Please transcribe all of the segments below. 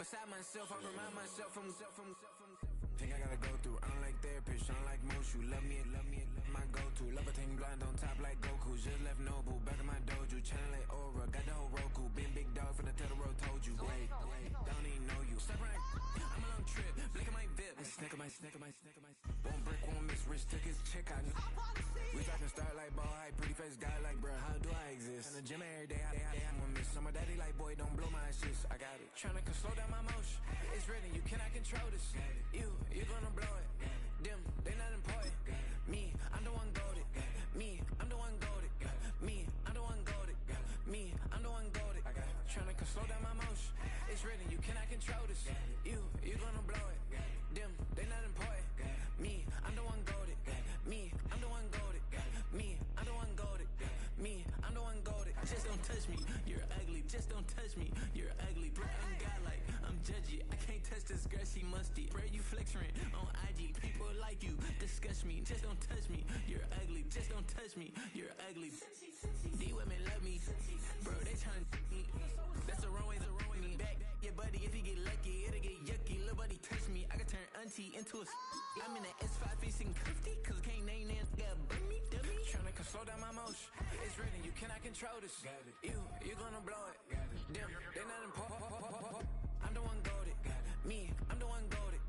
beside myself, I remind myself from Think I gotta go through, I don't like therapists, I don't like most. You love me, my go-to. Love a thing blind on top like Goku. Just left Noble, back in my dojo. Channel like Aura, got the whole Roku. Been big dog for the Tether Road, told you. Wait, don't even know you. Step right, I'm a long trip, blink of my VIP. Snicker my. Won't break, won't miss, Rich took his check, I know. We talking start like ball hype, pretty face guy like, bruh, how do I exist? In the gym every day, I'm gonna miss. Summer daddy like, boy, don't blow my assist. I got it. Tryna slow down my motion. It's written, you cannot control this. You gonna blow it. Them, they not important. Me, I'm the one goated. Me, I'm the one goated. Me, I'm the one goated. Me, I'm the one goated. Tryna slow down my motion. It's written, you cannot control this. You gonna blow it. Them, they not important. Me, I'm the one goated. Me, I'm the one goated. Me, I'm the one goated. Me, I'm the one goated. Just don't touch me, you're ugly. Just don't touch me, you're ugly. Bro, I'm godlike, I'm judgy. I can't touch this girl, she musty. Bro, you flexing on IG. People like you, disgust me. Just don't touch me, you're ugly. Just don't touch me, you're ugly. These women love me, bro, they tryna me. That's the wrong way, me back. Yeah, buddy, if he get lucky, it'll get yucky. Little buddy touch me, I can turn auntie into a I'm in the S5 facing cuffy, cause I can't name that got me, dummy. Tryna slow down my motion. It's written, you cannot control this. You gonna blow it. Them, they not important. I'm the one goated. Me, I'm the one goated.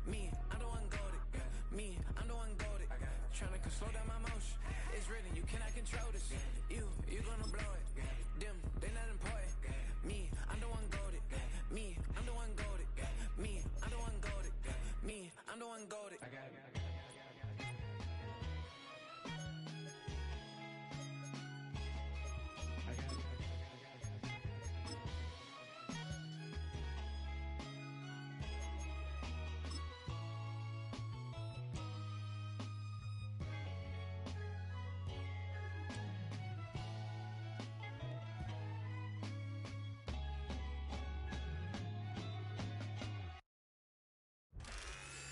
Me, I'm the one goated. Me, I'm the one goated. Tryna slow down my motion. It's written, you cannot control this. You gonna blow it. Them, they not important. Me, I'm the one goated. Me, I'm the one goated. Me, I'm the one goated. Me, I'm the one goated. I got it.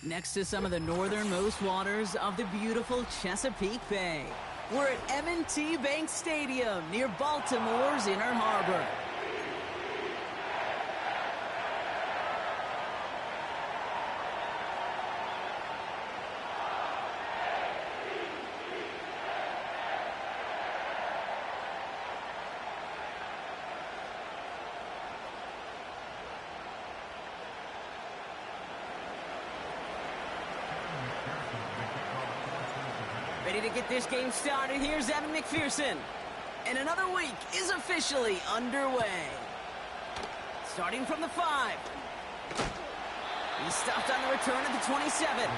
Next to some of the northernmost waters of the beautiful Chesapeake Bay, we're at M&T Bank Stadium near Baltimore's Inner Harbor. Ready to get this game started, here's Evan McPherson. And another week is officially underway. Starting from the 5. He's stopped on the return at the 27.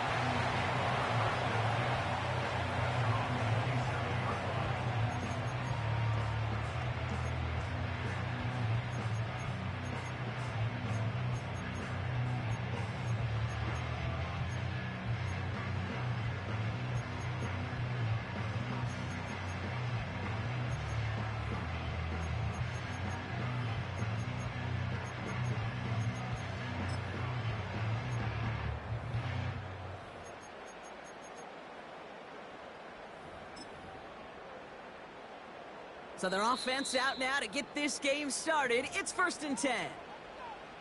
So their offense out now to get this game started. It's 1st and 10.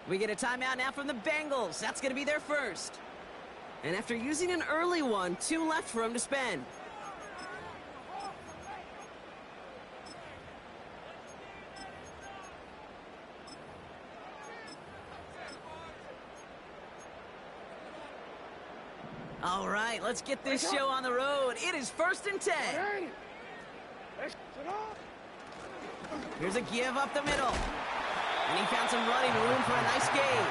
We get a timeout now from the Bengals. That's going to be their first. And after using an early one, 2 left for them to spend. All right, let's get this show on the road. It is 1st and 10. Here's a give up the middle. And he found some running room for a nice gain.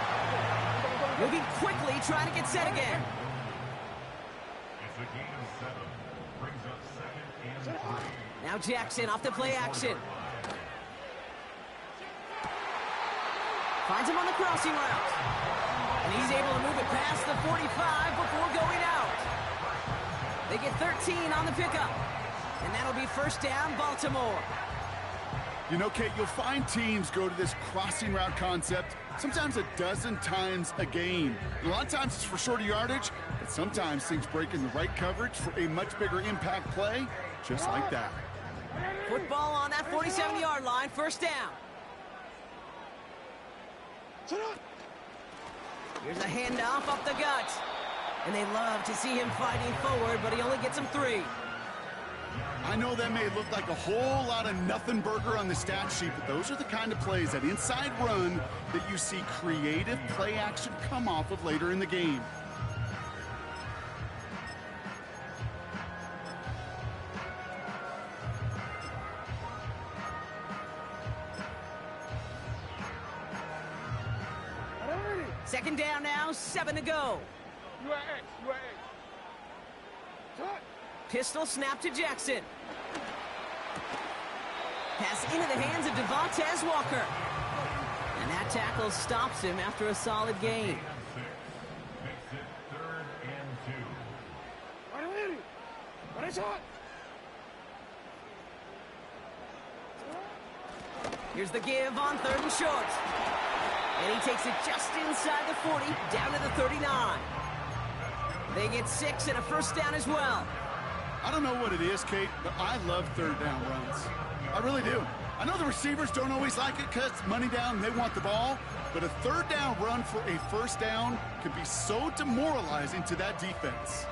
Moving quickly, trying to get set again. It's a gain of 7. Brings up 2nd and 3. Now Jackson off the play action. Finds him on the crossing route. And he's able to move it past the 45 before going out. They get 13 on the pickup. And that'll be 1st down, Baltimore. You know, Kate, you'll find teams go to this crossing route concept sometimes a dozen times a game. A lot of times it's for shorter yardage, but sometimes things break in the right coverage for a much bigger impact play, just like that. Football on that 47-yard line, 1st down. Here's a handoff up the gut. And they love to see him fighting forward, but he only gets him 3. I know that may look like a whole lot of nothing burger on the stat sheet, but those are the kind of plays, that inside run, that you see creative play action come off of later in the game. Second down now, 7 to go. Pistol snap to Jackson. Pass into the hands of Devontae Walker. And that tackle stops him after a solid gain. Makes it 3rd and 2. Here's the give on 3rd and short. And he takes it just inside the 40, down to the 39. They get 6 and a first down as well. I don't know what it is, Kate, but I love 3rd down runs. I really do. I know the receivers don't always like it because money down, they want the ball, but a 3rd down run for a first down can be so demoralizing to that defense.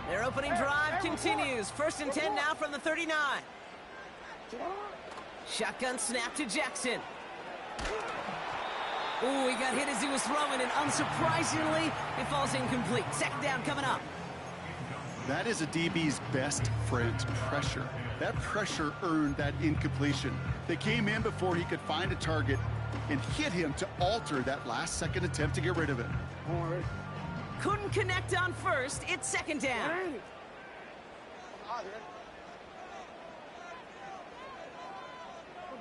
Their opening drive continues. 1st and 10 now from the 39. Shotgun snap to Jackson. Ooh, he got hit as he was throwing, and unsurprisingly, it falls incomplete. 2nd down coming up. That is a DB's best friend, pressure. That pressure earned that incompletion. They came in before he could find a target and hit him to alter that last-second attempt to get rid of it. Couldn't connect on 1st. It's 2nd down.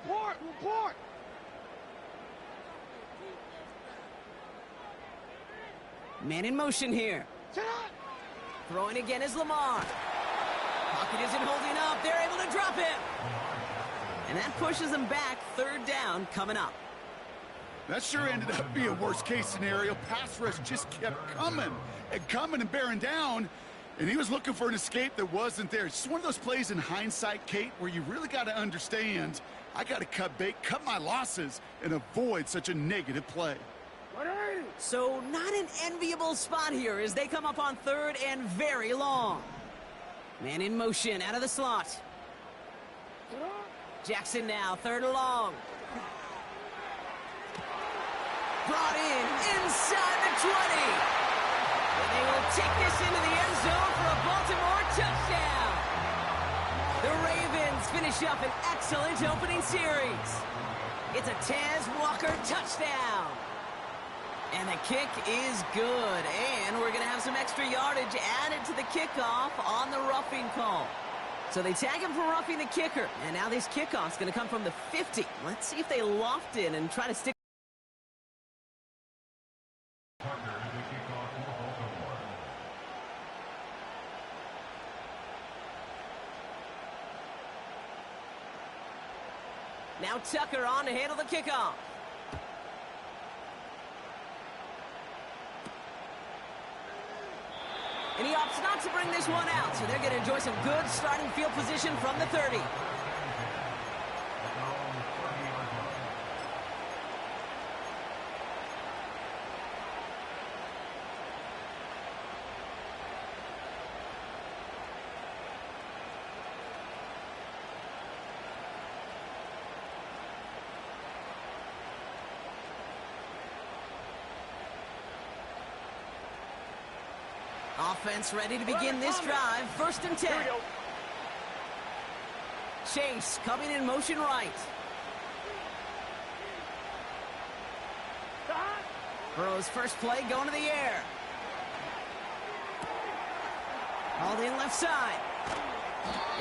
Report! Man in motion here. Throwing again is Lamar. Pocket isn't holding up. They're able to drop him. And that pushes them back. 3rd down coming up. That sure ended up being a worst-case scenario. Pass rush just kept coming and bearing down, and he was looking for an escape that wasn't there. It's just one of those plays in hindsight, Kate, where you really got to understand, I got to cut bait, cut my losses, and avoid such a negative play. So not an enviable spot here as they come up on 3rd and very long. Man in motion out of the slot. Jackson now, 3rd and long. Brought in inside the 20. And they will take this into the end zone for a Baltimore touchdown. The Ravens finish up an excellent opening series. It's a Taz Walker touchdown. And the kick is good. And we're going to have some extra yardage added to the kickoff on the roughing call. So they tag him for roughing the kicker. And now this kickoff's going to come from the 50. Let's see if they loft in and try to stick. Now Tucker on to handle the kickoff. And he opts not to bring this one out, so they're going to enjoy some good starting field position from the 30. Offense ready to begin this drive. 1st and 10. Chase coming in motion right. Burrow's first play going to the air. Hauled in left side.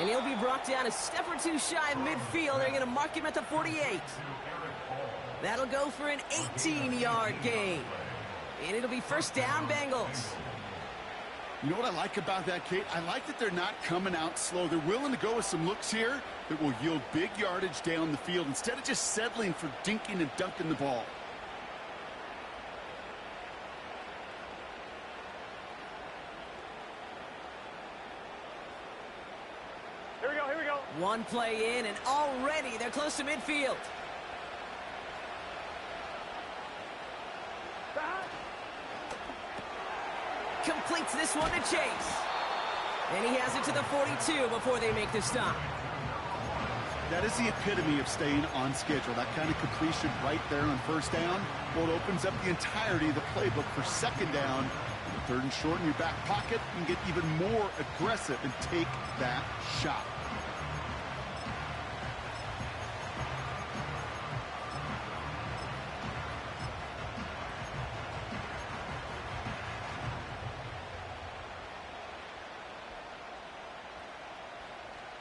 And he'll be brought down a step or two shy of midfield. They're going to mark him at the 48. That'll go for an 18-yard gain. And it'll be 1st down, Bengals. You know what I like about that, Kate? I like that they're not coming out slow. They're willing to go with some looks here that will yield big yardage down the field instead of just settling for dinking and dunking the ball. Here we go. One play in, and already they're close to midfield. completes this one to Chase. And he has it to the 42 before they make the stop. That is the epitome of staying on schedule. That kind of completion right there on first down. Well, it opens up the entirety of the playbook for second down. Third and short in your back pocket, you can get even more aggressive and take that shot.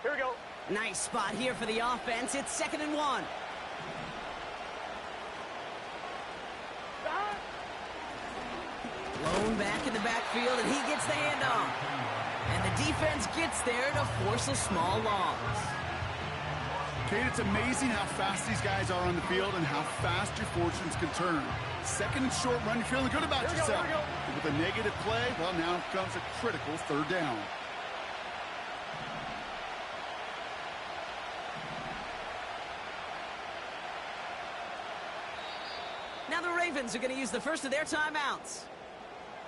Here we go. Nice spot here for the offense. It's 2nd and 1. Lone back in the backfield, and he gets the handoff. And the defense gets there to force a small loss. Kate, it's amazing how fast these guys are on the field and how fast your fortunes can turn. 2nd and short run, you're feeling good about yourself. But with a negative play, well, now comes a critical 3rd down. Now the Ravens are going to use the first of their timeouts.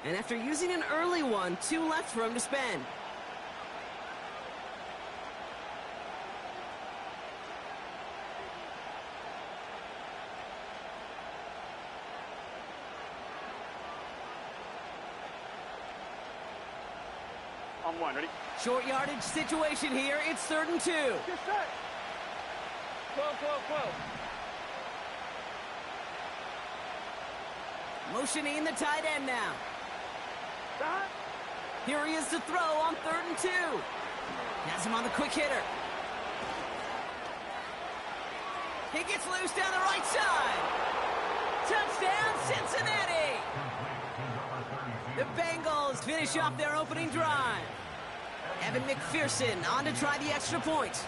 And after using an early one, 2 left for him to spend. On 1, ready? Short yardage situation here. It's 3rd and 2. Get set. 12. Motioning the tight end now. Stop. Here he is to throw on 3rd and 2. Has him on the quick hitter. He gets loose down the right side. Touchdown, Cincinnati! The Bengals finish off their opening drive. Evan McPherson on to try the extra point.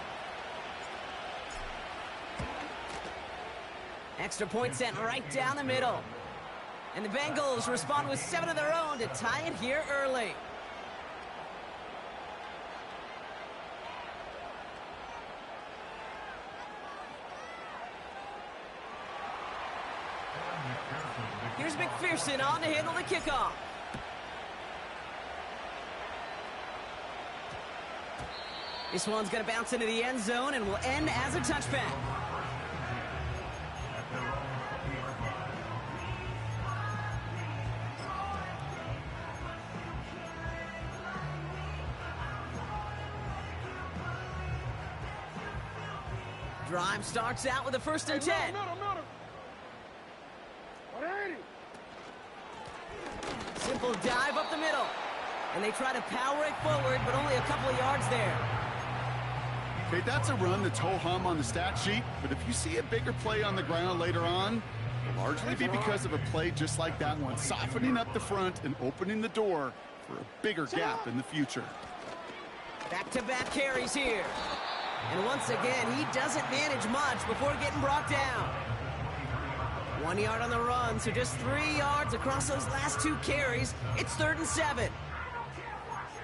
Extra point sent right down the middle. And the Bengals respond with 7 of their own to tie it here early. Here's McPherson on to handle the kickoff. This one's going to bounce into the end zone and will end as a touchback. Drive starts out with a 1st and 10. Middle. 180. Simple dive up the middle. And they try to power it forward, but only a couple of yards there. Okay, that's a run that's ho-hum on the stat sheet, but if you see a bigger play on the ground later on, it'll largely be because of a play just like that one, softening up the front and opening the door for a bigger gap in the future. Back-to-back carries here. And once again, he doesn't manage much before getting brought down. 1 yard on the run, so just 3 yards across those last 2 carries. It's 3rd and 7.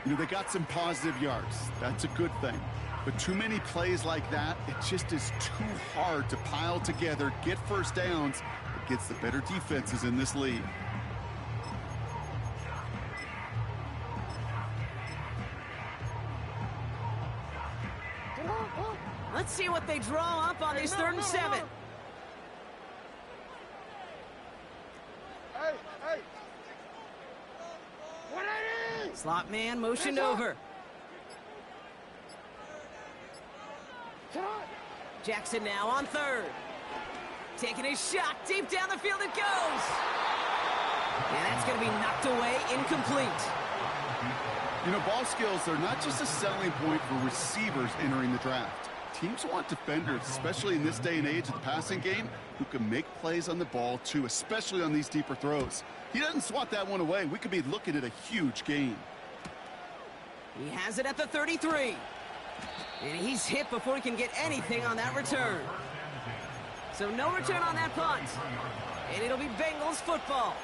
You know, they got some positive yards. That's a good thing. But too many plays like that, it just is too hard to pile together, get first downs against the better defenses in this league. Let's see what they draw up on this 3rd and 7. Hey. 180. Slot man motioned over. Jackson now on 3rd. Taking his shot deep down the field it goes. And that's going to be knocked away, incomplete. You know, ball skills are not just a selling point for receivers entering the draft. Teams want defenders, especially in this day and age of the passing game, who can make plays on the ball too, especially on these deeper throws. He doesn't swat that one away. We could be looking at a huge gain. He has it at the 33. And he's hit before he can get anything on that return. So no return on that punt. And it'll be Bengals football.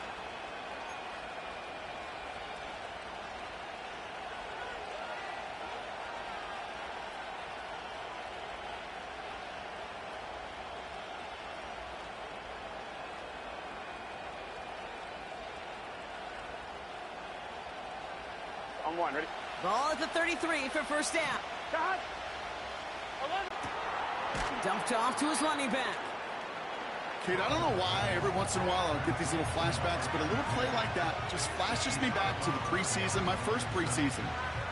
On one, ready? Ball at the 33 for first down. Start. 11. Dumped off to his running back. Kate, I don't know why every once in a while I'll get these little flashbacks, but a little play like that just flashes me back to the preseason, my first preseason.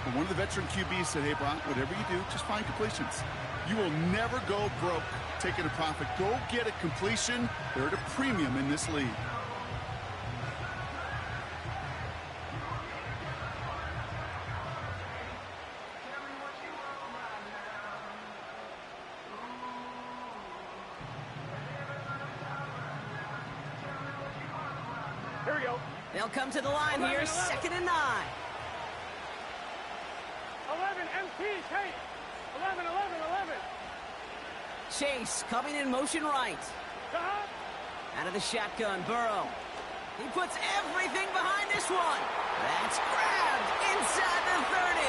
And one of the veteran QBs said, hey, Brock, whatever you do, just find completions. You will never go broke taking a profit. Go get a completion. They're at a premium in this league. Here we go. They'll come to the line here, 2nd and 9. 11, MT, Chase. 11. Chase coming in motion right. Start. Out of the shotgun, Burrow. He puts everything behind this one. That's grabbed inside the 30.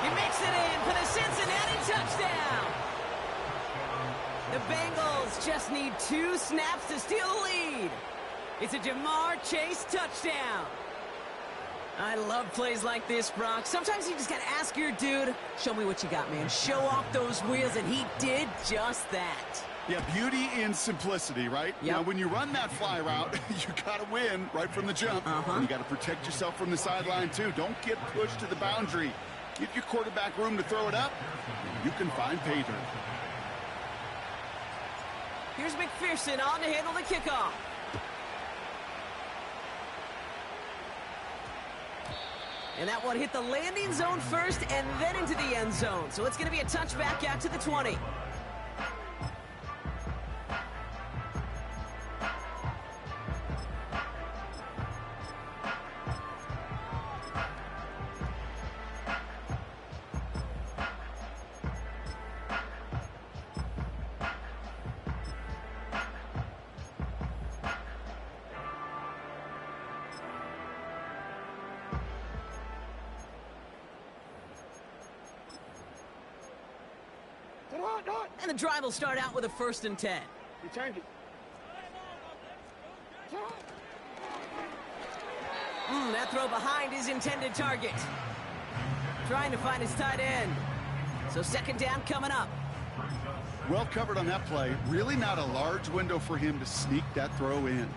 He makes it in for the Cincinnati touchdown. The Bengals just need 2 snaps to steal the lead. It's a Jamar Chase touchdown. I love plays like this, Brock. Sometimes you just got to ask your dude, show me what you got, man. Show off those wheels, and he did just that. Yeah, beauty in simplicity, right? Yep. Now, when you run that fly route, you got to win right from the jump. And you got to protect yourself from the sideline, too. Don't get pushed to the boundary. Give your quarterback room to throw it up, and you can find pay dirt. Here's McPherson on to handle the kickoff. And that one hit the landing zone first and then into the end zone. So it's going to be a touchback out to the 20. And the drive will start out with a 1st and 10. You turned it. That throw behind his intended target. Trying to find his tight end. So 2nd down coming up. Well covered on that play. Really not a large window for him to sneak that throw in.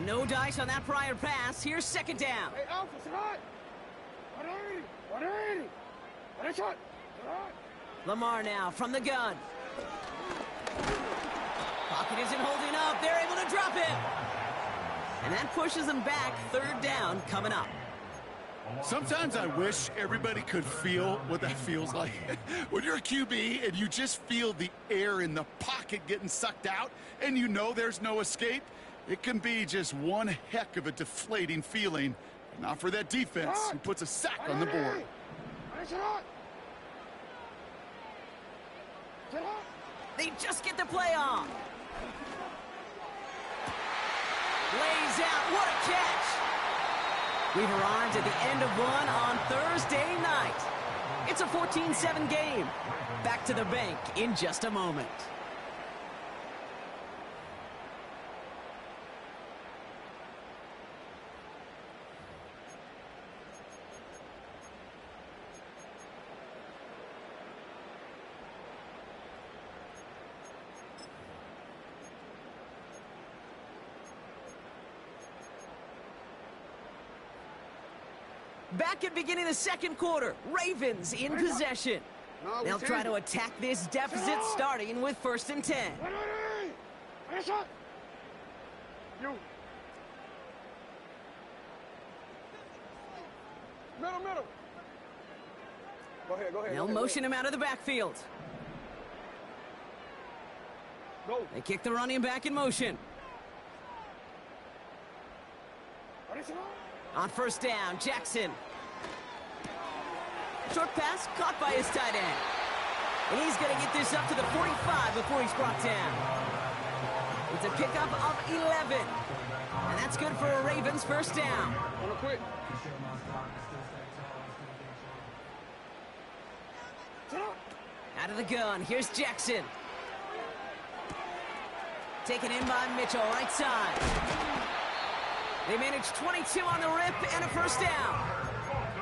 No dice on that prior pass. Here's 2nd down. Hey, Alpha, start. 180. 180. What a shot. Start. Lamar now from the gun. Pocket isn't holding up. They're able to drop it. And that pushes them back. 3rd down coming up. Sometimes I wish everybody could feel what that feels like. When you're a QB and you just feel the air in the pocket getting sucked out and you know there's no escape, it can be just one heck of a deflating feeling. Not for that defense who puts a sack on the board. They just get the play off. Lays out. What a catch. We've arrived at the end of one on Thursday night. It's a 14-7 game. Back to the bank in just a moment. Back at beginning of the 2nd quarter, Ravens in possession. They'll try to attack this deficit starting with 1st and 10. You. Middle. Go ahead. They'll motion him out of the backfield. Go. They kick the running back in motion. On 1st down, Jackson. Short pass caught by his tight end. And he's going to get this up to the 45 before he's brought down. It's a pickup of 11. And that's good for a Ravens first down. Wanna quit? Out of the gun, here's Jackson. Taken in by Mitchell, right side. They managed 22 on the rip and a first down.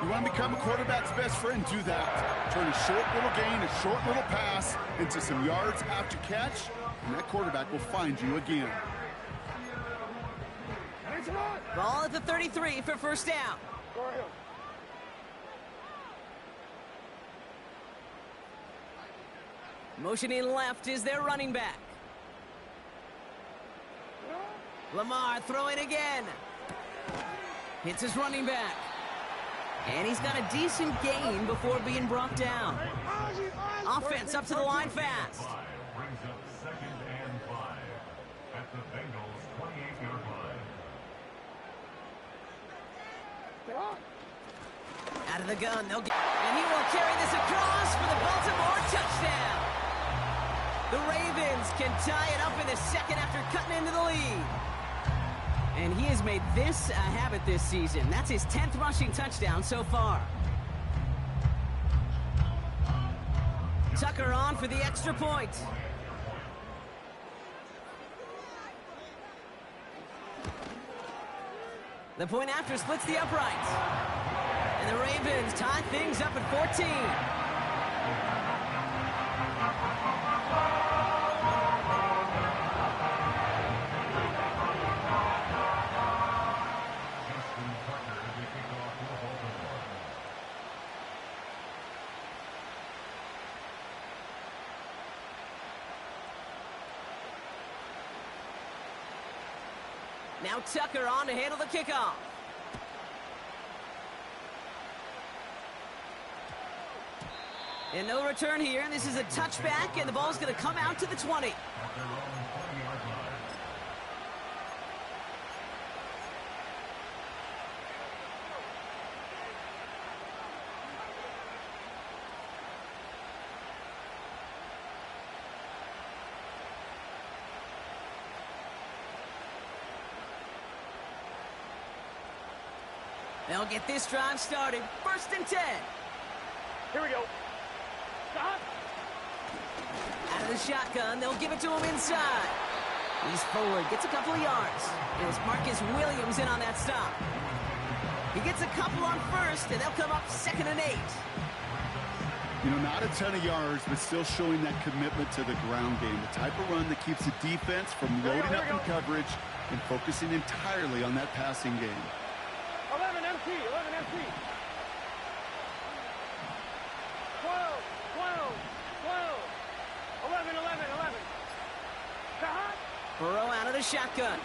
You want to become a quarterback's best friend, do that. Turn a short little gain, a short little pass into some yards after catch, and that quarterback will find you again. Ball at the 33 for first down. Go ahead. Motioning left is their running back. Lamar throwing again. Hits his running back. And he's got a decent gain before being brought down. Offense up to the line fast. Brings up 2nd and 5 at the Bengals' 28-yard line. Out of the gun, they'll get, and he will carry this across for the Baltimore touchdown. The Ravens can tie it up in the second after cutting into the lead. And he has made this a habit this season. That's his 10th rushing touchdown so far. Tucker on for the extra point. The point after splits the uprights. And the Ravens tie things up at 14. Now Tucker on to handle the kickoff. And no return here. This is a touchback, and the ball's going to come out to the 20. They'll get this drive started. 1st and 10. Here we go. Stop. Out of the shotgun, they'll give it to him inside. He's forward, gets a couple of yards. There's Marcus Williams in on that stop. He gets a couple on first, and they'll come up 2nd and 8. You know, not a ton of yards, but still showing that commitment to the ground game. The type of run that keeps the defense from loading up in coverage and focusing entirely on that passing game. 11 MT, 11 MT. 12, 12, 12. 11, 11, 11. Stop. Burrow out of the shotgun.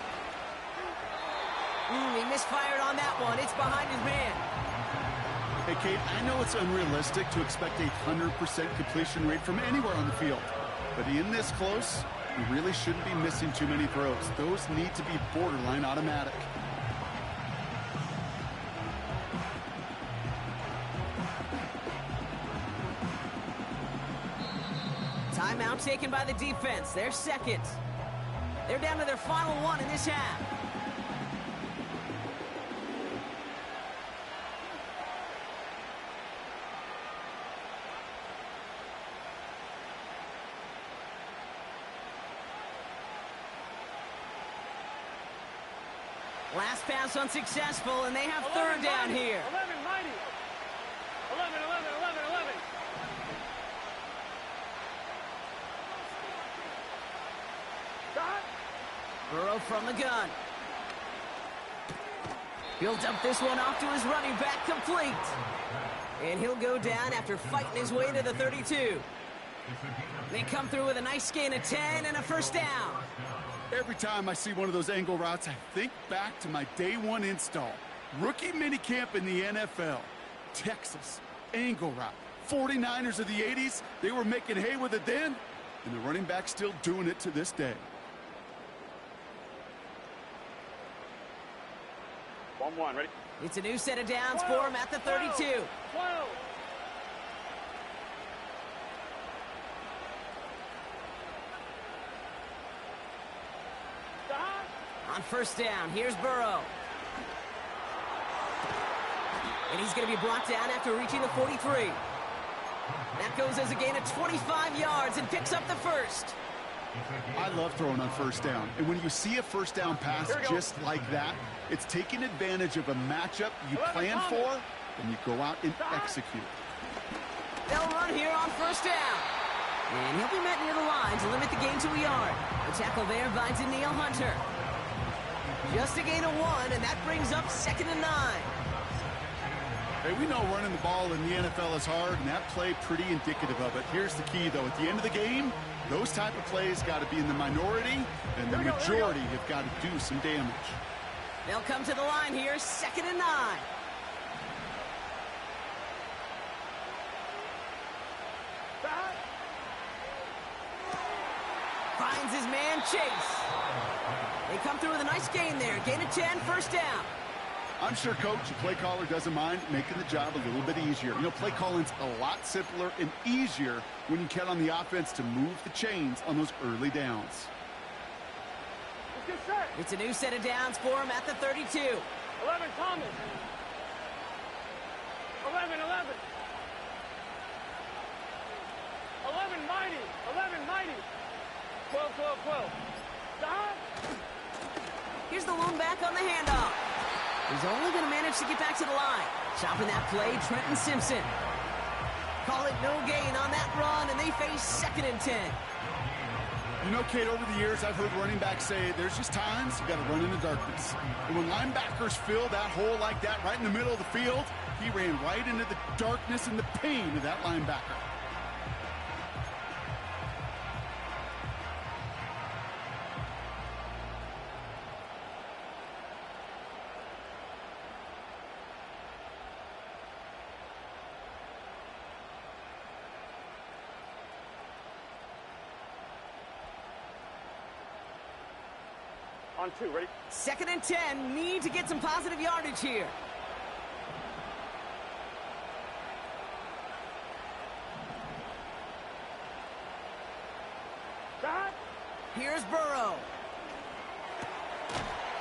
He misfired on that one. It's behind his man. Hey, Kate, I know it's unrealistic to expect a 100% completion rate from anywhere on the field. But in this close, you really shouldn't be missing too many throws. Those need to be borderline automatic. Timeout taken by the defense. They're second. They're down to their final one in this half. Last pass unsuccessful, and they have 3rd down here. 11, mighty. 11, 11, 11, 11. Stop. Burrow from the gun. He'll dump this one off to his running back, complete. And he'll go down after fighting his way to the 32. They come through with a nice gain of 10 and a first down. Every time I see one of those angle routes, I think back to my day one install. Rookie minicamp in the NFL. Texas, angle route. 49ers of the 80s, they were making hay with it then, and the running back's still doing it to this day. 1-1, ready? It's a new set of downs for him at the 32. 12. On first down, here's Burrow. And he's going to be brought down after reaching the 43. That goes as a gain of 25 yards and picks up the first. I love throwing on first down. And when you see a first down pass just like that, it's taking advantage of a matchup you plan for, and you go out and execute. They'll run here on first down. And he'll be met near the line to limit the gain to a yard. The tackle there by Daniil Hunter. Just a gain of 1, and that brings up 2nd and 9. Hey, we know running the ball in the NFL is hard, and that play pretty indicative of it. Here's the key, though. At the end of the game, those type of plays got to be in the minority, and the majority have got to do some damage. They'll come to the line here, 2nd and 9. Finds his man Chase. They come through with a nice gain there. Gain of 10, first down. I'm sure, Coach, the play caller doesn't mind making the job a little bit easier. You know, play calling's a lot simpler and easier when you count on the offense to move the chains on those early downs. It's a new set of downs for him at the 32. 11, Thomas. 11, 11. 11, Mighty. 11, Mighty. 12, 12, 12. Stop. Here's the lone back on the handoff. He's only going to manage to get back to the line. Chopping that play, Trenton Simpson. Call it no gain on that run, and they face 2nd and 10. You know, Kate, over the years, I've heard running backs say there's just times you got to run in the darkness. And when linebackers fill that hole like that right in the middle of the field, he ran right into the darkness and the pain of that linebacker. On 2, ready? 2nd and 10, need to get some positive yardage here. Stop. Here's Burrow.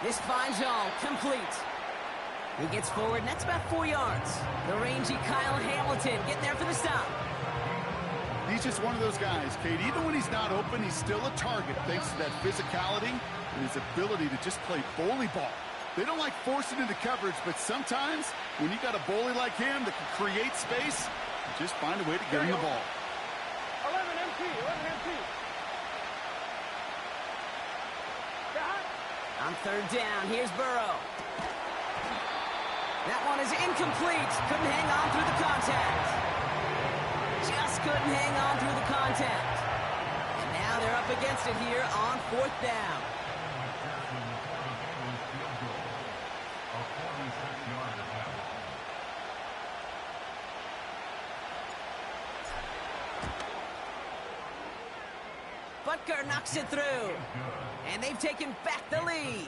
This finds y'all complete. He gets forward, and that's about 4 yards. The rangy Kyle Hamilton getting there for the stop. He's just one of those guys, Kate. Even when he's not open, he's still a target thanks to that physicality and his ability to just play bully ball. They don't like forcing into coverage, but sometimes when you got a bully like him that can create space, you just find a way to get him the ball. 11 MT, 11 MT. Stop. On third down, here's Burrow. That one is incomplete. Couldn't hang on through the contact. Just couldn't hang on through the contact. And now they're up against it here on 4th down. Butker knocks it through. And they've taken back the lead.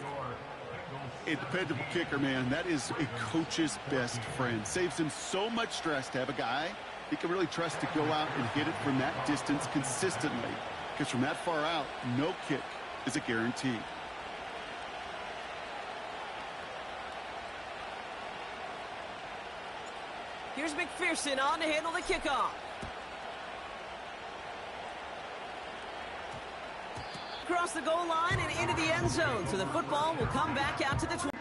A dependable kicker, man. That is a coach's best friend. Saves him so much stress to have a guy he can really trust to go out and hit it from that distance consistently. Because from that far out, no kick is a guarantee. Here's McPherson on to handle the kickoff. Across the goal line and into the end zone. So the football will come back out to the 20.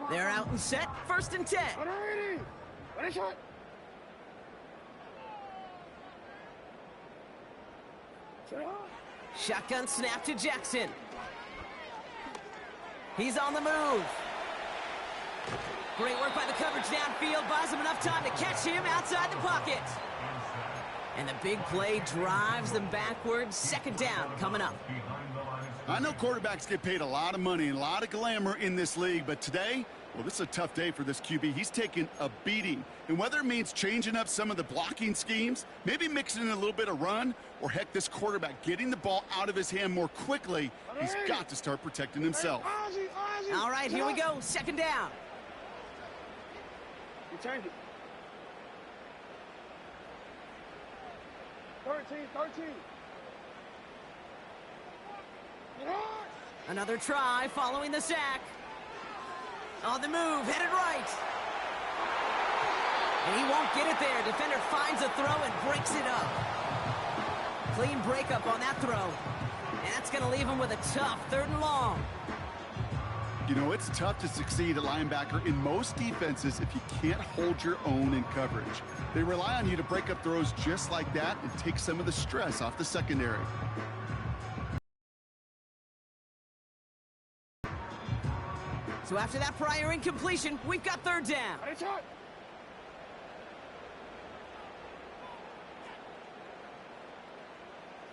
They're out and set. 1st and 10. Ready, shot. Shotgun snap to Jackson. He's on the move. Great work by the coverage downfield. Buys him enough time to catch him outside the pocket. And the big play drives them backwards. 2nd down coming up. I know quarterbacks get paid a lot of money and a lot of glamour in this league, but today, well, this is a tough day for this QB. He's taking a beating. And whether it means changing up some of the blocking schemes, maybe mixing in a little bit of run, or heck, this quarterback getting the ball out of his hand more quickly, he's got to start protecting himself. All right, here we go. 2nd down. You turned it. 13, 13. Get on! Another try following the sack. On the move, headed right. And he won't get it there. Defender finds a throw and breaks it up. Clean breakup on that throw. And that's going to leave him with a tough 3rd and long. You know, it's tough to succeed at linebacker in most defenses if you can't hold your own in coverage. They rely on you to break up throws just like that and take some of the stress off the secondary. So after that prior incompletion, we've got 3rd down. Ready, shot!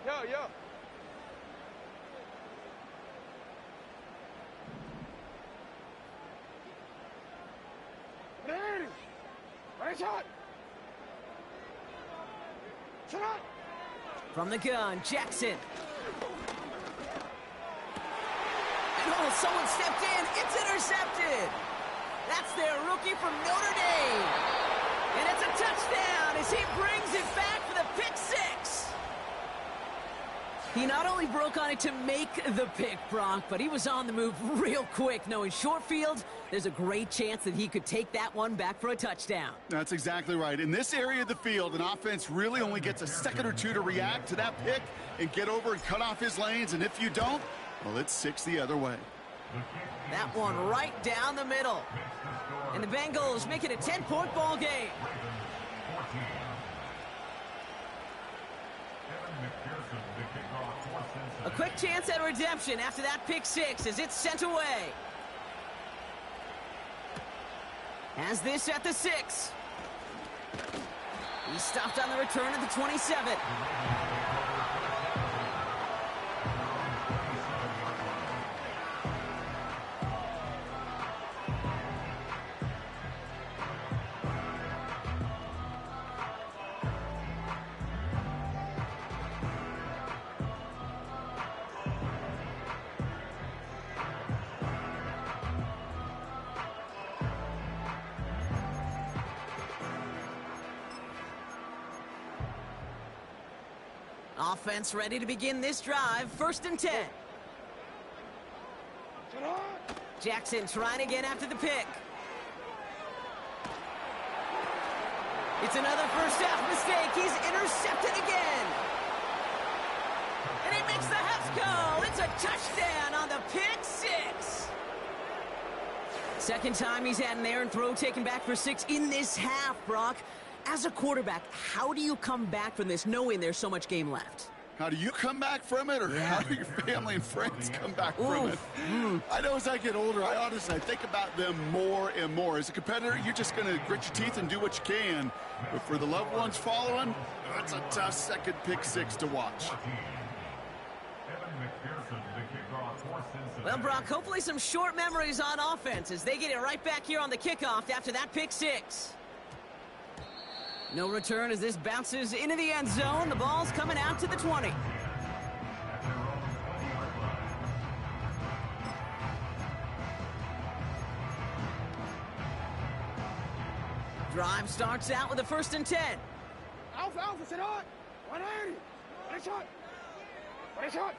Yo, yo. Ready! Ready, shot! Shot! From the gun, Jackson. And oh, someone stepped in. It's intercepted. That's their rookie from Notre Dame. And it's a touchdown as he brings it back for the pick 6. He not only broke on it to make the pick, Brock, but he was on the move real quick, knowing short field, there's a great chance that he could take that one back for a touchdown. That's exactly right. In this area of the field, an offense really only gets a second or two to react to that pick and get over and cut off his lanes, and if you don't, well, it's 6 the other way. That one right down the middle. And the Bengals make it a 10-point ball game. A quick chance at redemption after that pick 6 as it's sent away. Has this at the 6. He stopped on the return at the 27. Offense ready to begin this drive. 1st and 10. Jackson trying again after the pick. It's another first half mistake. He's intercepted again. And he makes the Hefco. It's a touchdown on the pick 6. Second time he's had an errant throw taken back for 6 in this half, Brock. As a quarterback, how do you come back from this knowing there's so much game left? How do you come back from it, or how do your family and friends come back from it? I know as I get older, I think about them more and more. As a competitor, you're just going to grit your teeth and do what you can. But for the loved ones following, that's a tough second pick 6 to watch. Well, Brock, hopefully some short memories on offense as they get it right back here on the kickoff after that pick 6. No return as this bounces into the end zone. The ball's coming out to the 20. Drive starts out with a 1st and 10. Alpha, Alpha, sit on! 180! Ready, shot! Ready, shot!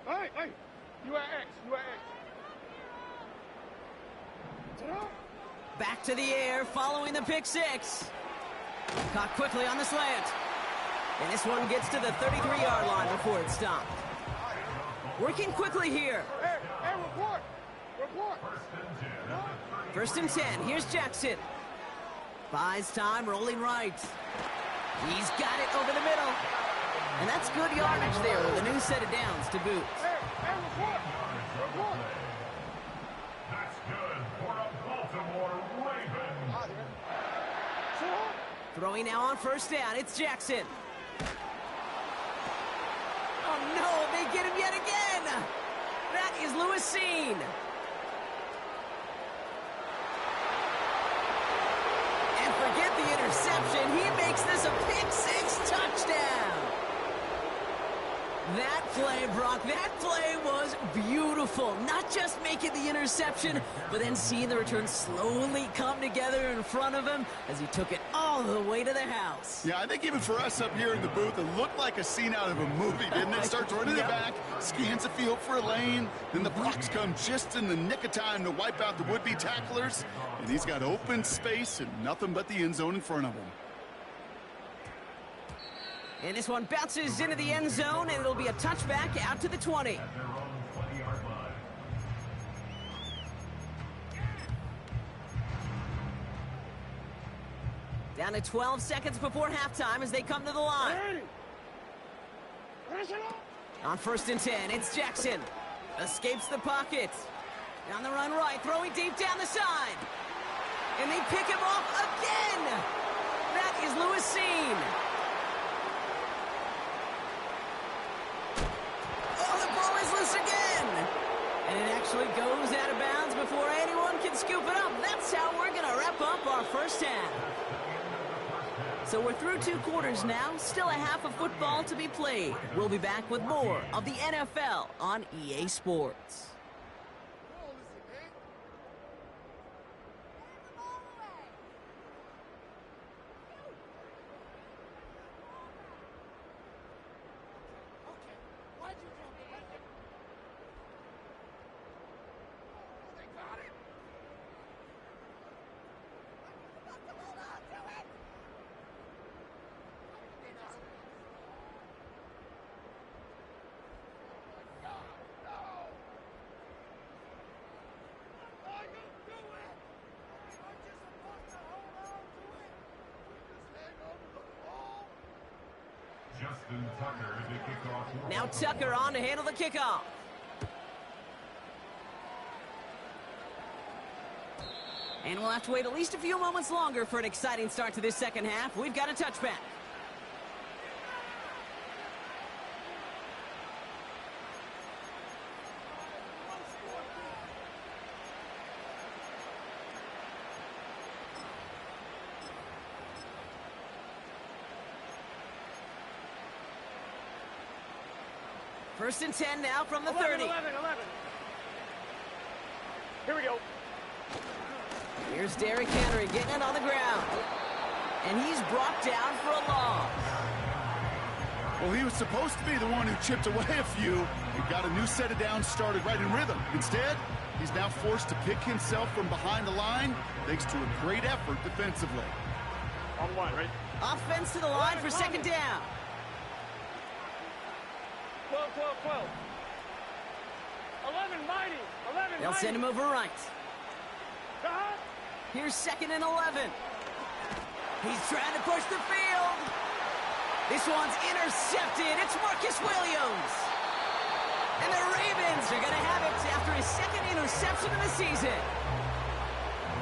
Hey, hey! You are X, you are X. Sit on! Back to the air following the pick 6. Caught quickly on the slant. And this one gets to the 33-yard line before it's stopped. Working quickly here. Hey, hey, report! Report! 1st and 10. Here's Jackson. Buys time, rolling right. He's got it over the middle. And that's good yardage there with a new set of downs to boot. Hey, hey, report! Report! That's good for a Baltimore Raven. Throwing now on 1st down. It's Jackson. Oh, no. They get him yet again. That is Lewisine. And forget the interception. He makes this a pick 6 touchdown. That play, Brock, that play was beautiful. Not just making the interception, but then seeing the return slowly come together in front of him as he took it all the way to the house. Yeah, I think even for us up here in the booth, it looked like a scene out of a movie, didn't it? Starts running the back, scans the field for a lane, then the blocks come just in the nick of time to wipe out the would-be tacklers, and he's got open space and nothing but the end zone in front of him. And this one bounces into the end zone, and it'll be a touchback out to the 20. At their own 20-yard line. Down to 12 seconds before halftime as they come to the line. On 1st and 10, it's Jackson. Escapes the pocket. Down the run right, throwing deep down the side. And they pick him off again. That is Lewis Seen. Oh, the ball is loose again. And it actually goes out of bounds before anyone can scoop it up. That's how we're going to wrap up our first half. So we're through 2 quarters now, still a half of football to be played. We'll be back with more of the NFL on EA Sports. Justin Tucker to kick off. Now Tucker on to handle the kickoff. And we'll have to wait at least a few moments longer for an exciting start to this second half. We've got a touchback. First and 10 now from the 30. 11. Here we go. Here's Derrick Henry getting it on the ground. And he's brought down for a loss. Well, he was supposed to be the one who chipped away a few and got a new set of downs started right in rhythm. Instead, he's now forced to pick himself from behind the line thanks to a great effort defensively. On the line, right? Offense to the line for second down. 12. 11, mighty. 11, They'll mighty. send him over right. Cut. Here's 2nd and 11. He's trying to push the field. This one's intercepted. It's Marcus Williams. And the Ravens are going to have it after his 2nd interception of the season.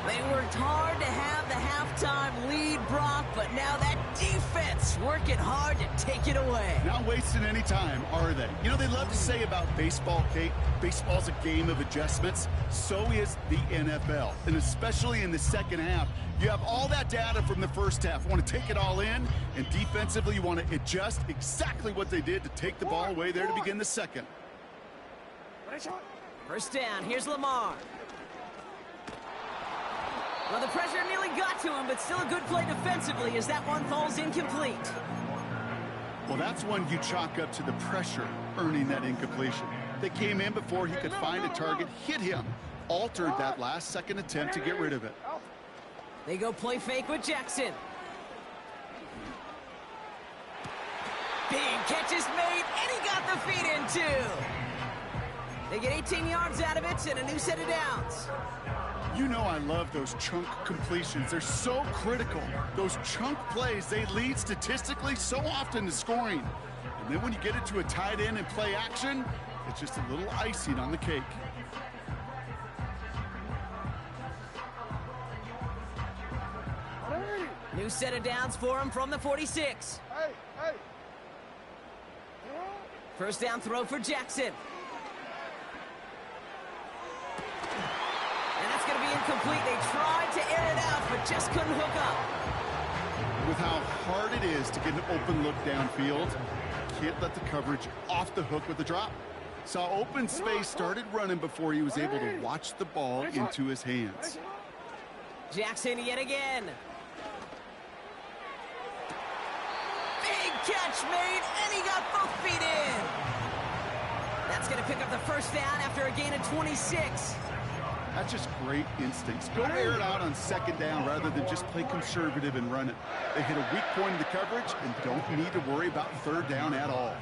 They worked hard to have the halftime lead, Brock, but now that defense working hard to take it away. Not wasting any time, are they? You know, they love to say about baseball, Kate, baseball's a game of adjustments. So is the NFL, and especially in the second half. You have all that data from the first half. You want to take it all in, and defensively you want to adjust exactly what they did to take the ball away there to begin the second. First down, here's Lamar. Well, the pressure nearly got to him, but still a good play defensively as that one falls incomplete. Well, that's one you chalk up to the pressure earning that incompletion. They came in before he could find a target, hit him, altered that last-second attempt to get rid of it. They go play fake with Jackson. Big catch is made, and he got the feet in, too. They get 18 yards out of it and a new set of downs. You know I love those chunk completions. They're so critical. Those chunk plays, they lead statistically so often to scoring. And then when you get it to a tight end and play action, it's just a little icing on the cake. New set of downs for him from the 46. Hey. First down throw for Jackson. And that's going to be incomplete. They tried to air it out, but just couldn't hook up. With how hard it is to get an open look downfield, can't let the coverage off the hook with the drop. Saw open space, started running before he was able to watch the ball into his hands. Jackson yet again. Big catch made, and he got both feet in. That's going to pick up the first down after a gain of 26. That's just great instincts. Go air it out on second down rather than just play conservative and run it. They hit a weak point in the coverage and don't need to worry about third down at all.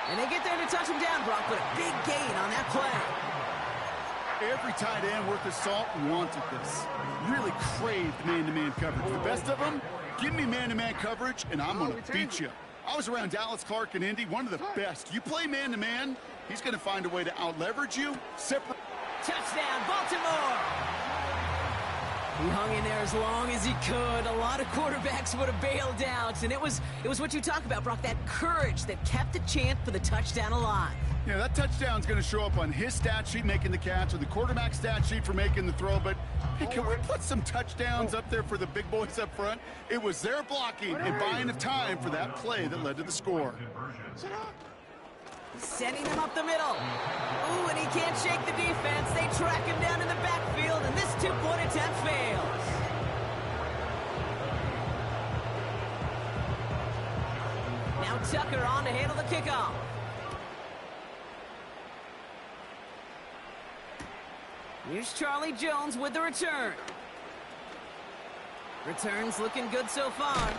And they get there to touch him down, Brock, but a big gain on that play. Every tight end worth his salt wanted this. Really craved man-to-man coverage. The best of them, give me man-to-man coverage, and I'm going to beat you. I was around Dallas Clark and Indy, one of the best. You play man-to-man, he's going to find a way to out-leverage you. Touchdown, Baltimore! He hung in there as long as he could. A lot of quarterbacks would have bailed out, and it was what you talk about, Brock, that courage that kept the chant for the touchdown alive. Yeah, that touchdown's going to show up on his stat sheet making the catch or the quarterback stat sheet for making the throw, but hey, can we put some touchdowns up there for the big boys up front? It was their blocking and buying of time for that play that led to the score. Sending him up the middle. Ooh, and he can't shake the defense. They track him down in the backfield, and this two-point attempt fails. Now Tucker on to handle the kickoff. Here's Charlie Jones with the return. Returns looking good so far.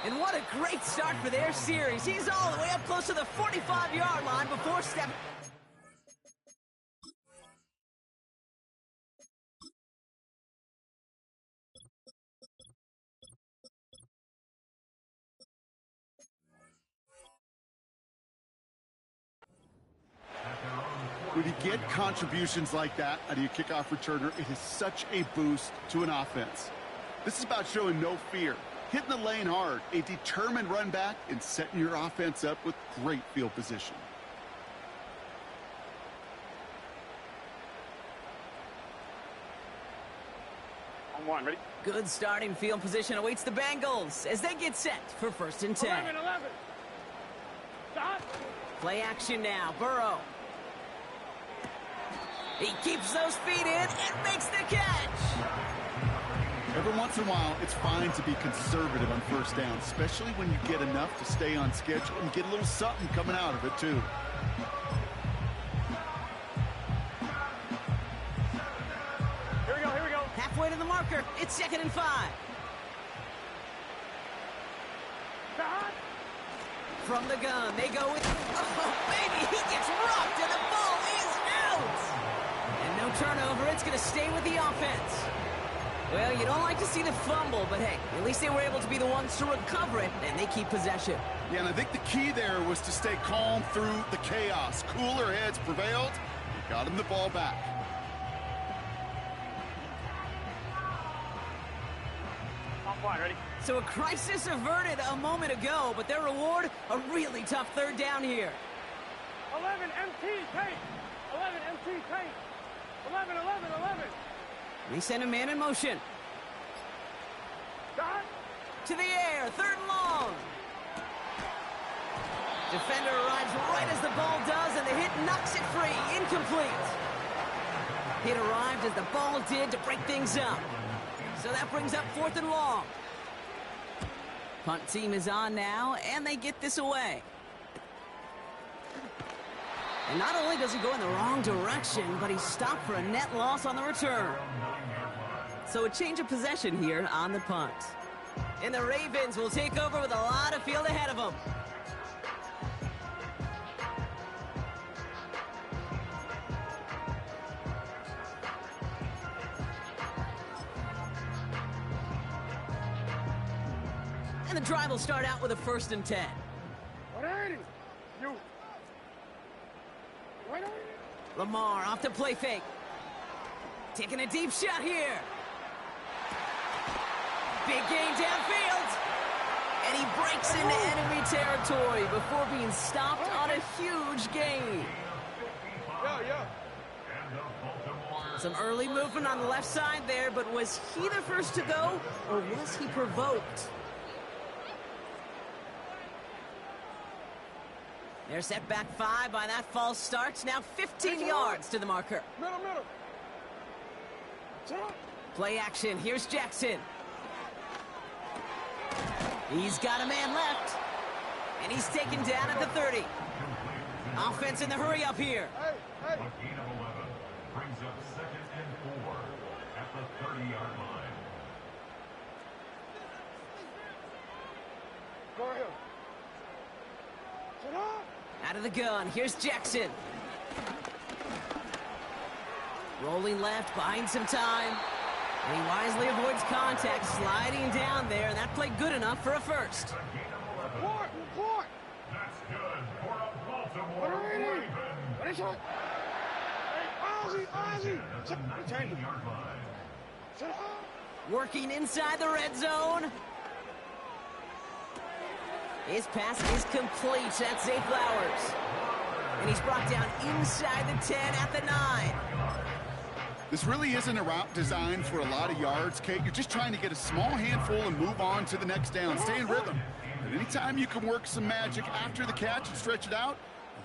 And what a great start for their series. He's all the way up close to the 45-yard line before stepping. When you get contributions like that out of your kickoff returner, it is such a boost to an offense. This is about showing no fear, hitting the lane hard, a determined run back, and setting your offense up with great field position. On one, ready? Good starting field position awaits the Bengals as they get set for 1st and 10. 11. Stop. Play action now, Burrow. He keeps those feet in and makes the catch. Every once in a while, it's fine to be conservative on first down, especially when you get enough to stay on schedule and get a little something coming out of it, too. Here we go. Halfway to the marker. It's 2nd and 5. Stop. From the gun, they go with... Oh, baby, he gets rocked, and the ball is out! And no turnover, it's going to stay with the offense. Well, you don't like to see the fumble, but hey, at least they were able to be the ones to recover it, and they keep possession. Yeah, and I think the key there was to stay calm through the chaos. Cooler heads prevailed. They got him the ball back. On one, ready? So a crisis averted a moment ago, but their reward, a really tough third down here. 11 MT paint. 11 MT paint. 11. They send a man in motion. Stop. To the air, 3rd and long. Defender arrives right as the ball does, and the hit knocks it free. Incomplete. Hit arrived as the ball did to break things up. So that brings up 4th and long. Punt team is on now, and they get this away. And not only does he go in the wrong direction, but he's stopped for a net loss on the return. So a change of possession here on the punt. And the Ravens will take over with a lot of field ahead of them. And the drive will start out with a 1st and 10. 180. You. 180. Lamar off the play fake. Taking a deep shot here. Big gain downfield. And he breaks into enemy territory before being stopped on a huge gain. Some early movement on the left side there, but was he the first to go, or was he provoked? They're set back 5 by that false start. Now 15 yards to the marker. Middle, middle. Sit up. Play action. Here's Jackson. He's got a man left. And he's taken down at the 30. Offense in the hurry up here. Hey, hey. A gain of 11 brings up 2nd and 4 at the 30-yard line. Go ahead. Sit up. Out of the gun. Here's Jackson. Rolling left, buying some time. And he wisely avoids contact, sliding down there, and that played good enough for a first. A gain of 11. Report, report. That's good for a Baltimore Ready. Raven. Ready, shot. Hey, Ozzy, Ozzy. At the 19-yard line. Sit up. Working inside the red zone. His pass is complete. That's Zay Flowers. And he's brought down inside the 10 at the 9. This really isn't a route designed for a lot of yards, Kate. You're just trying to get a small handful and move on to the next down. Stay in rhythm. But anytime you can work some magic after the catch and stretch it out,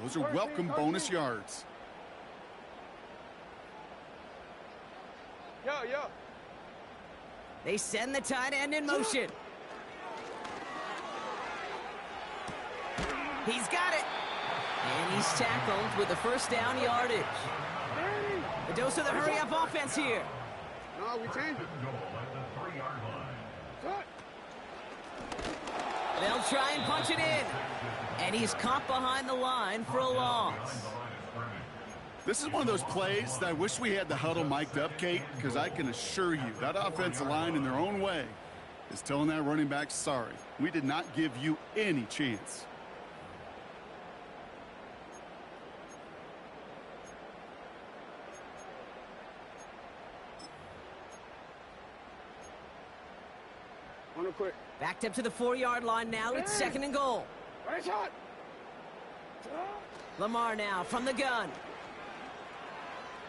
those are welcome bonus yards. Yo, yo. They send the tight end in motion. He's got it. And he's tackled with the first down yardage. Ready. The dose of the hurry-up offense here. No, we changed it. Goal at the 3-yard line. Cut. They'll try and punch it in. And he's caught behind the line for a loss. This is one of those plays that I wish we had the huddle mic'd up, Kate, because I can assure you that offensive line in their own way is telling that running back, sorry, we did not give you any chance. On the quick. Backed up to the 4-yard line now. It's 2nd and goal. Ready, shot. Sit up. Lamar now from the gun.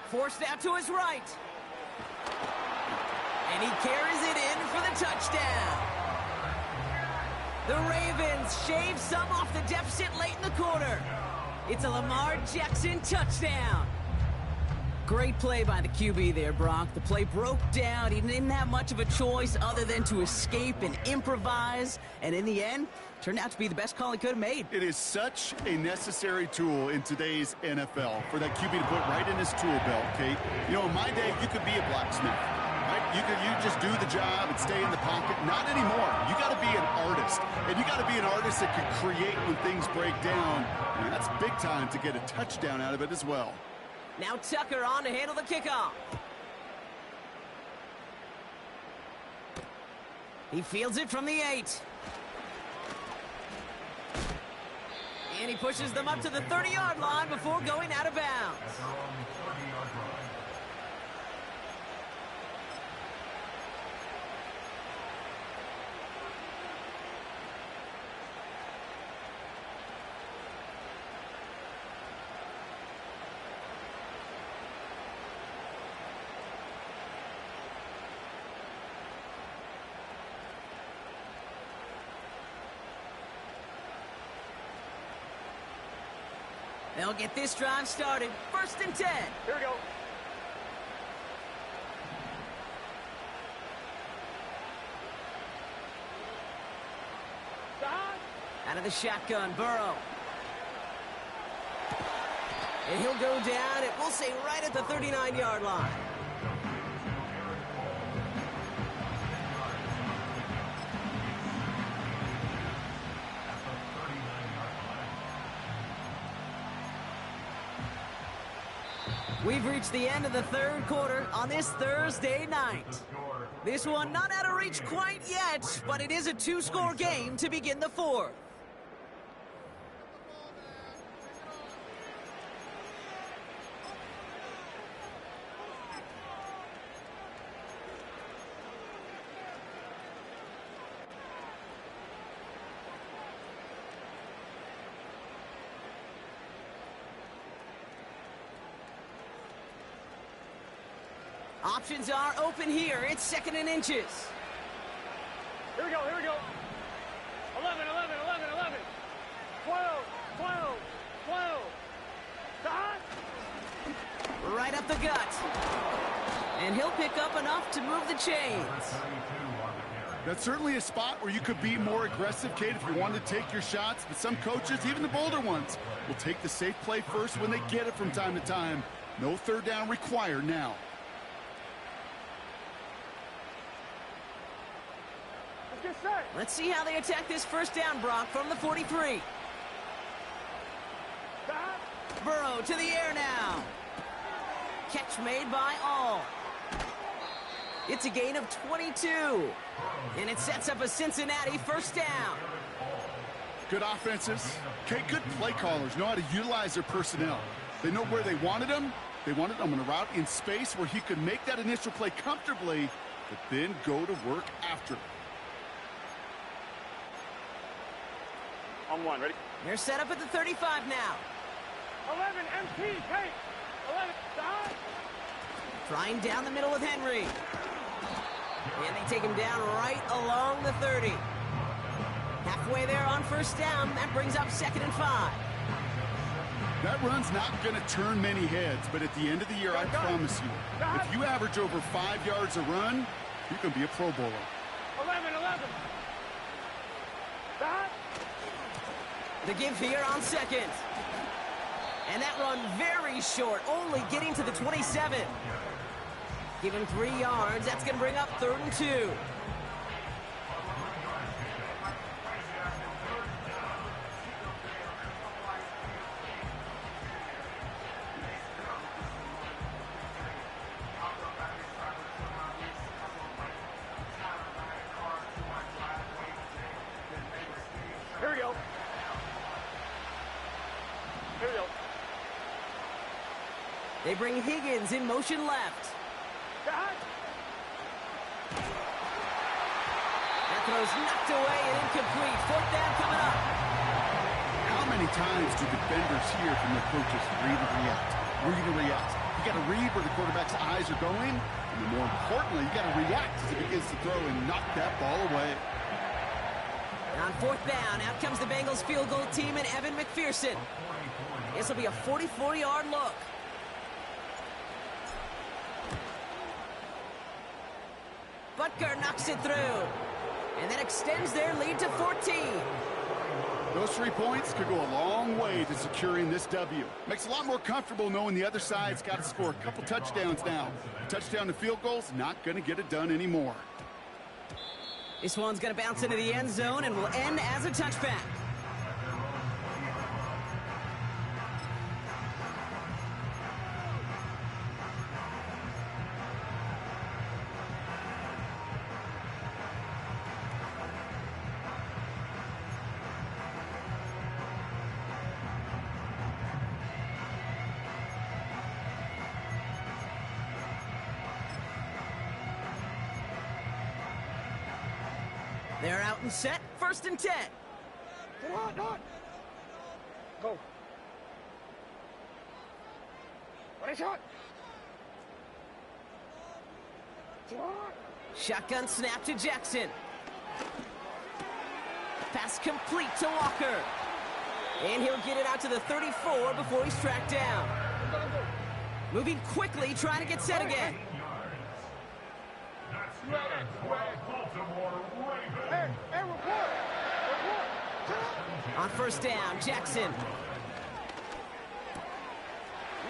Forced out to his right. And he carries it in for the touchdown. The Ravens shave some off the deficit late in the quarter. It's a Lamar Jackson touchdown. Great play by the QB there, Brock. The play broke down. He didn't have much of a choice other than to escape and improvise. And in the end, turned out to be the best call he could have made. It is such a necessary tool in today's NFL for that QB to put right in his tool belt, Kate. You know, in my day, you could be a blacksmith, right? You just do the job and stay in the pocket. Not anymore. You got to be an artist. And you got to be an artist that can create when things break down. And that's big time to get a touchdown out of it as well. Now Tucker on to handle the kickoff. He fields it from the 8. And he pushes them up to the 30-yard line before going out of bounds. At their own 30-yard line. They'll get this drive started. 1st and 10. Here we go. Stop. Out of the shotgun, Burrow. And he'll go down, it will say right at the 39-yard line. We've reached the end of the 3rd quarter on this Thursday night. This one not out of reach quite yet, but it is a 2-score game to begin the 4th. Options are open here. It's 2nd and inches. Here we go, here we go. 11, 11, 11, 11. 12, 12. Right up the gut. And he'll pick up enough to move the chains. That's certainly a spot where you could be more aggressive, Kate, if you wanted to take your shots. But some coaches, even the bolder ones, will take the safe play first when they get it from time to time. No third down required now. Let's see how they attack this first down, Brock, from the 43. Burrow to the air now. Catch made by All. It's a gain of 22. And it sets up a Cincinnati first down. Good offenses. Okay, good play callers know how to utilize their personnel. They know where they wanted them. They wanted them on a route in space where he could make that initial play comfortably, but then go to work after. On one, ready? They're set up at the 35 now. 11, MP, Kate. 11, stop. Trying down the middle with Henry. And they take him down right along the 30. Halfway there on first down. That brings up 2nd and 5. That run's not going to turn many heads, but at the end of the year, I promise you, if you average over 5 yards a run, you're going to be a Pro Bowler. 11. Stop. The give here on 2nd. And that run very short, only getting to the 27. Give him 3 yards. That's going to bring up 3rd and 2. Here we go. They bring Higgins in motion left. Stop. That throw's knocked away and incomplete. 4th down coming up. How many times do defenders hear from their coaches, read and react? You got to read where the quarterback's eyes are going, and more importantly, you got to react as he begins to throw and knock that ball away. And on 4th down, out comes the Bengals field goal team and Evan McPherson. This will be a 44-yard look. Butker knocks it through. And that extends their lead to 14. Those 3 points could go a long way to securing this W. Makes it a lot more comfortable knowing the other side's got to score a couple touchdowns now. Touchdown to field goals, not going to get it done anymore. This one's going to bounce into the end zone and will end as a touchback. They're out and set. 1st and 10. Go. What a shot. Shotgun snap to Jackson. Pass complete to Walker. And he'll get it out to the 34 before he's tracked down. Moving quickly, trying to get set again. On 1st down, Jackson.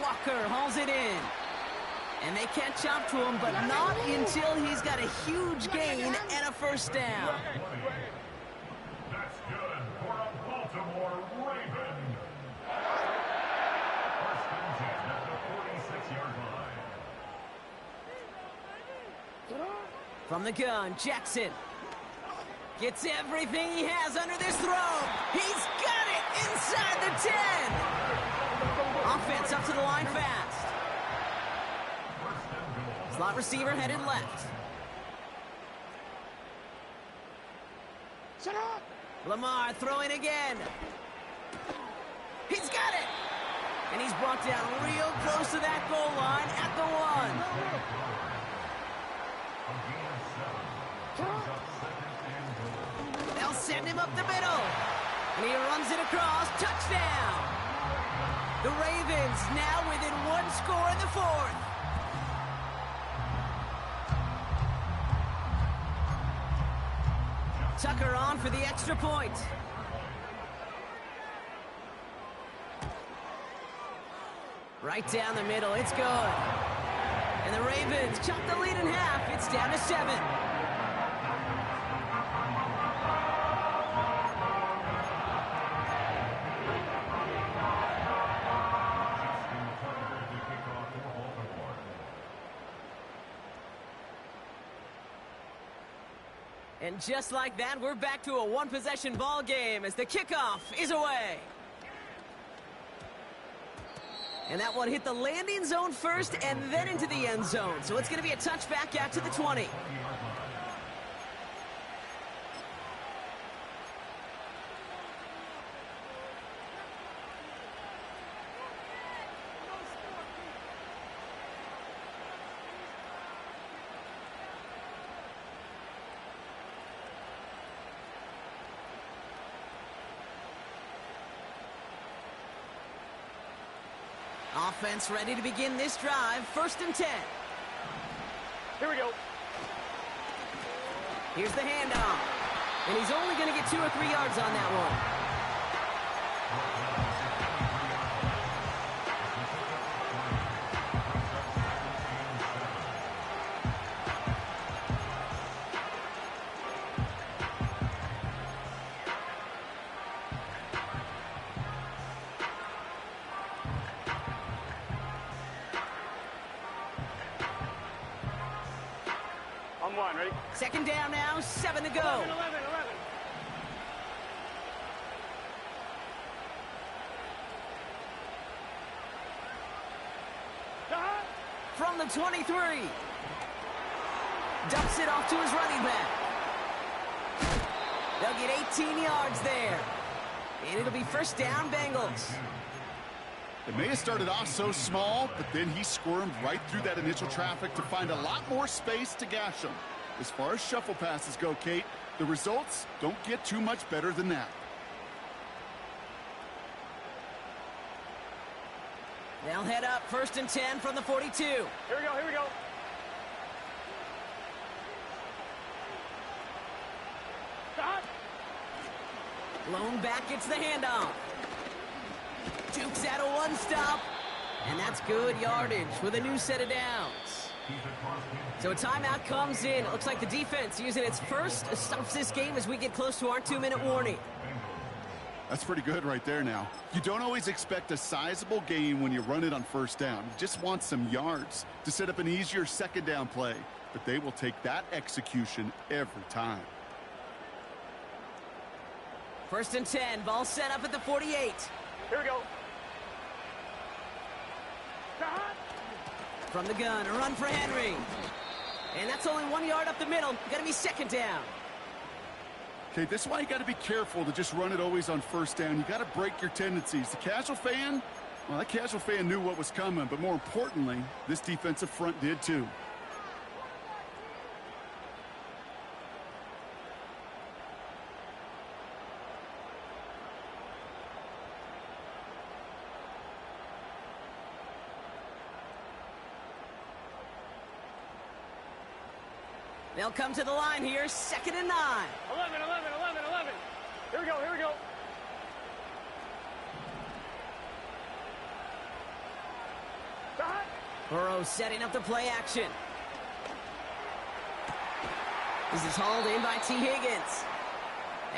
Walker hauls it in. And they catch up to him, but not until he's got a huge gain and a 1st down. That's good for a Baltimore Raven. 1st and 10 at the 46-yard line. From the gun, Jackson gets everything he has under this throw. He's got it inside the 10. Offense up to the line fast. Slot receiver headed left. Lamar throwing again. He's got it. And he's brought down real close to that goal line at the 1. They'll send him up the middle. And he runs it across. Touchdown. The Ravens now within one score in the fourth. Tucker on for the extra point. Right down the middle, it's good. And the Ravens chop the lead in half. It's down to 7. And just like that, we're back to a one-possession ball game as the kickoff is away. And that one hit the landing zone first and then into the end zone. So it's going to be a touchback out to the 20. Offense ready to begin this drive. 1st and 10. Here we go. Here's the handoff. And he's only going to get 2 or 3 yards on that one. On one, ready? 2nd down now, 7 to go. 11. From the 23. Dumps it off to his running back. They'll get 18 yards there. And it'll be 1st down, Bengals. It may have started off so small, but then he squirmed right through that initial traffic to find a lot more space to gash him. As far as shuffle passes go, Kate, the results don't get too much better than that. They'll head up 1st and 10 from the 42. Here we go. Stop. Blown back gets the handoff. Jukes out a one-stop. And that's good yardage with a new set of downs. So a timeout comes in. It looks like the defense using its first stops this game as we get close to our 2-minute warning. That's pretty good right there now. You don't always expect a sizable gain when you run it on 1st down. You just want some yards to set up an easier 2nd down play. But they will take that execution every time. 1st and 10. Ball set up at the 48. Here we go. Stop. From the gun, a run for Henry. And that's only 1 yard up the middle. Got to be 2nd down. Okay, this is why you got to be careful to just run it always on 1st down. You got to break your tendencies. The casual fan, well, that casual fan knew what was coming, but more importantly, this defensive front did too. They'll come to the line here, 2nd and 9. 11. Here we go. Stop. Burrow setting up the play action. This is hauled in by T. Higgins.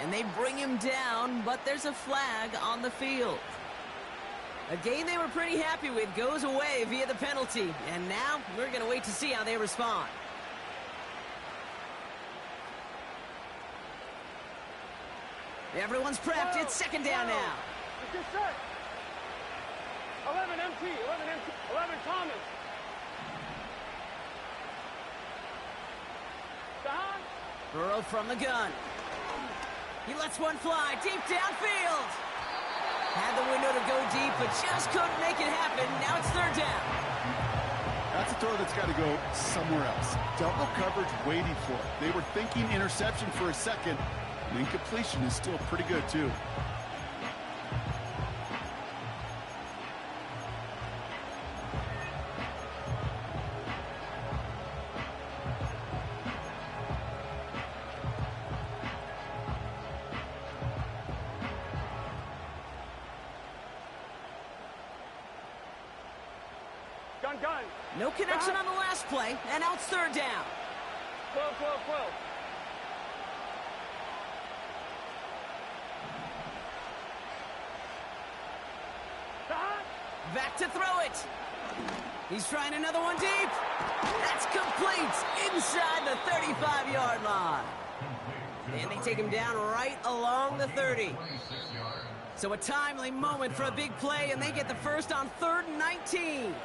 And they bring him down, but there's a flag on the field. A game they were pretty happy with goes away via the penalty. And now we're going to wait to see how they respond. Everyone's prepped. It's 2nd down now. It's just set. 11 MT. 11 Thomas. Stop. Burrow from the gun. He lets one fly deep downfield. Had the window to go deep, but just couldn't make it happen. Now it's 3rd down. That's a throw that's got to go somewhere else. Double coverage waiting for it. They were thinking interception for a second. And incompletion is still pretty good, too. gun. No connection on the last play, and now it's third down. 12, 12, 12. Back to throw it. He's trying another one deep. That's complete inside the 35-yard line. And they take him down right along the 30. So a timely moment for a big play, and they get the first on 3rd and 19.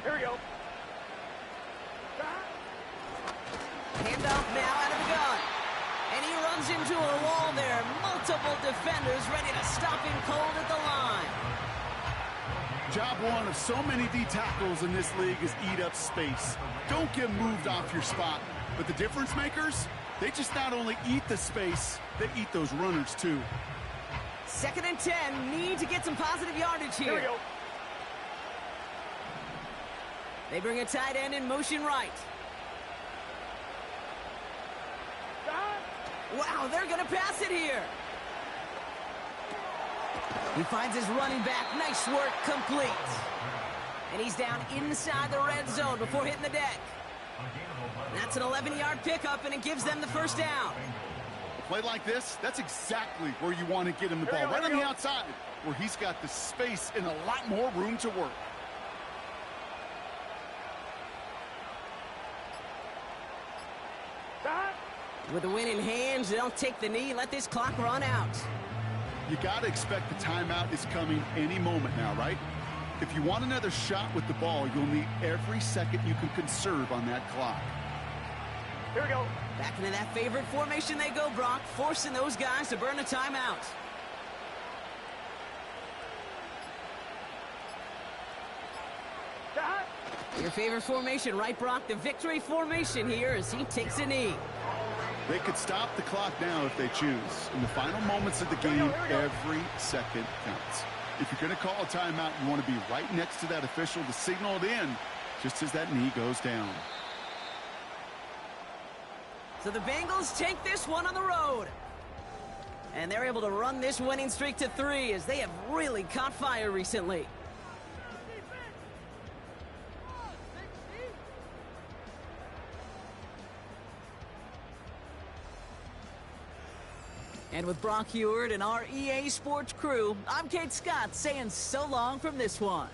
Here we go. Handoff now out of the gun. And he runs into a wall there. Multiple defenders ready to stop him cold at the line. Job one of so many D tackles in this league is eat up space. Don't get moved off your spot. But the difference makers, they just not only eat the space, they eat those runners too. 2nd and 10. Need to get some positive yardage Here we here. go. They bring a tight end in motion right. Wow, they're going to pass it here. He finds his running back. Nice work, complete. And he's down inside the red zone before hitting the deck. That's an 11-yard pickup, and it gives them the first down. A play like this, that's exactly where you want to get him the ball, right on the outside, where he's got the space and a lot more room to work. With the win in hand, they'll take the knee, let this clock run out. You got to expect the timeout is coming any moment now, right? If you want another shot with the ball, you'll need every second you can conserve on that clock. Here we go. Back into that favorite formation they go, Brock, forcing those guys to burn a timeout. Your favorite formation, right, Brock? The victory formation here as he takes a knee. They could stop the clock now if they choose. In the final moments of the game, every second counts. If you're going to call a timeout, you want to be right next to that official to signal it in just as that knee goes down. So the Bengals take this one on the road. And they're able to run this winning streak to 3 as they have really caught fire recently. And with Brock Heward and our EA Sports crew, I'm Kate Scott saying so long from this one.